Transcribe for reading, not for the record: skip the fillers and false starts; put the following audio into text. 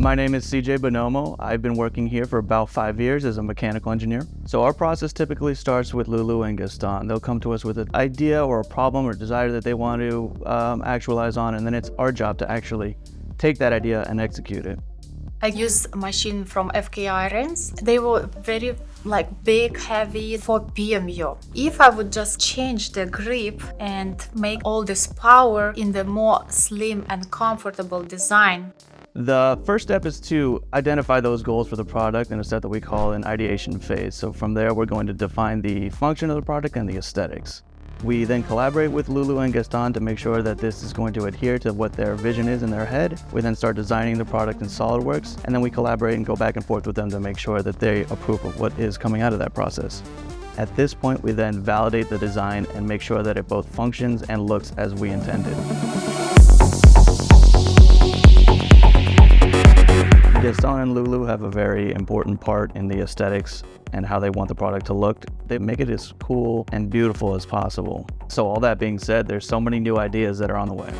My name is CJ Bonomo. I've been working here for about 5 years as a mechanical engineer. So our process typically starts with Lulu and Gaston. They'll come to us with an idea or a problem or desire that they want to actualize on, and then it's our job to actually take that idea and execute it. I used a machine from FK Irons. They were very big, heavy for PMU. If I would just change the grip and make all this power in the more slim and comfortable design. The first step is to identify those goals for the product in a step that we call an ideation phase. So from there, we're going to define the function of the product and the aesthetics. We then collaborate with Lulu and Gaston to make sure that this is going to adhere to what their vision is in their head. We then start designing the product in SolidWorks, and then we collaborate and go back and forth with them to make sure that they approve of what is coming out of that process. At this point, we then validate the design and make sure that it both functions and looks as we intended. Gaston and Lulu have a very important part in the aesthetics and how they want the product to look. They make it as cool and beautiful as possible. So all that being said, there's so many new ideas that are on the way.